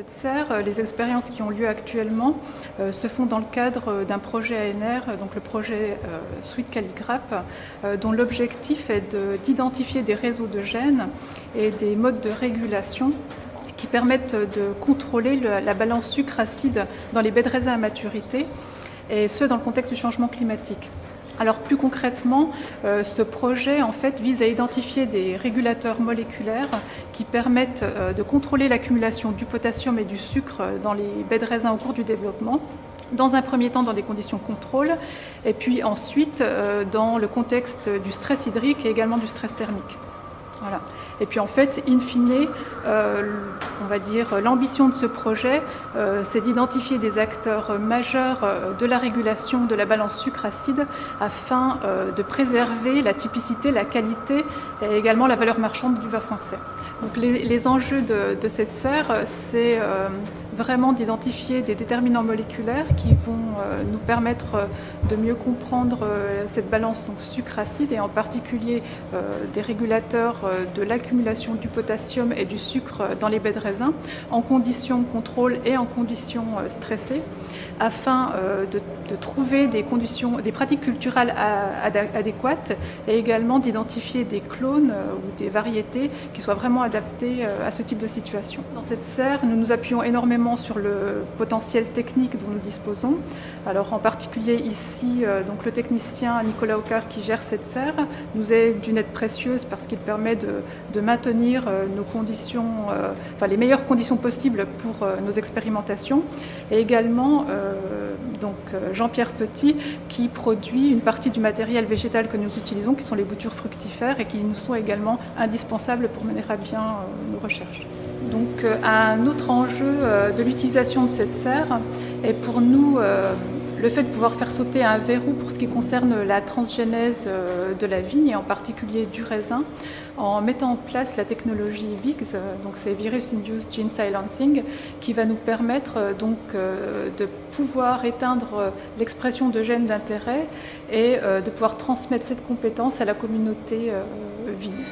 cette serre, les expériences qui ont lieu actuellement se font dans le cadre d'un projet ANR, donc le projet Sweet Calligraph, dont l'objectif est d'identifier des réseaux de gènes et des modes de régulation qui permettent de contrôler la balance sucre-acide dans les baies de raisin à maturité, et ce dans le contexte du changement climatique. Alors plus concrètement, ce projet en fait vise à identifier des régulateurs moléculaires qui permettent de contrôler l'accumulation du potassium et du sucre dans les baies de raisin au cours du développement. Dans un premier temps dans des conditions contrôle, et puis ensuite dans le contexte du stress hydrique et également du stress thermique. Voilà. Et puis en fait, in fine, on va dire l'ambition de ce projet, c'est d'identifier des acteurs majeurs de la régulation de la balance sucre-acide afin de préserver la typicité, la qualité et également la valeur marchande du vin français. Donc les enjeux de cette serre, c'est vraiment d'identifier des déterminants moléculaires qui vont nous permettre de mieux comprendre cette balance donc sucre-acide et en particulier des régulateurs de l'accumulation du potassium et du sucre dans les baies de raisin en conditions contrôle et en conditions stressées afin de trouver des pratiques culturales adéquates et également d'identifier des clones ou des variétés qui soient vraiment adaptées à ce type de situation. Dans cette serre, nous nous appuyons énormément sur le potentiel technique dont nous disposons. Alors en particulier ici, donc le technicien Nicolas Aucard qui gère cette serre nous est d'une aide précieuse parce qu'il permet de maintenir nos conditions, les meilleures conditions possibles pour nos expérimentations. Et également Jean-Pierre Petit qui produit une partie du matériel végétal que nous utilisons, qui sont les boutures fructifères et qui nous sont également indispensables pour mener à bien nos recherches. Donc un autre enjeu de l'utilisation de cette serre est pour nous le fait de pouvoir faire sauter un verrou pour ce qui concerne la transgénèse de la vigne et en particulier du raisin en mettant en place la technologie VIGS, donc c'est Virus Induced Gene Silencing, qui va nous permettre de pouvoir éteindre l'expression de gènes d'intérêt et de pouvoir transmettre cette compétence à la communauté vigne.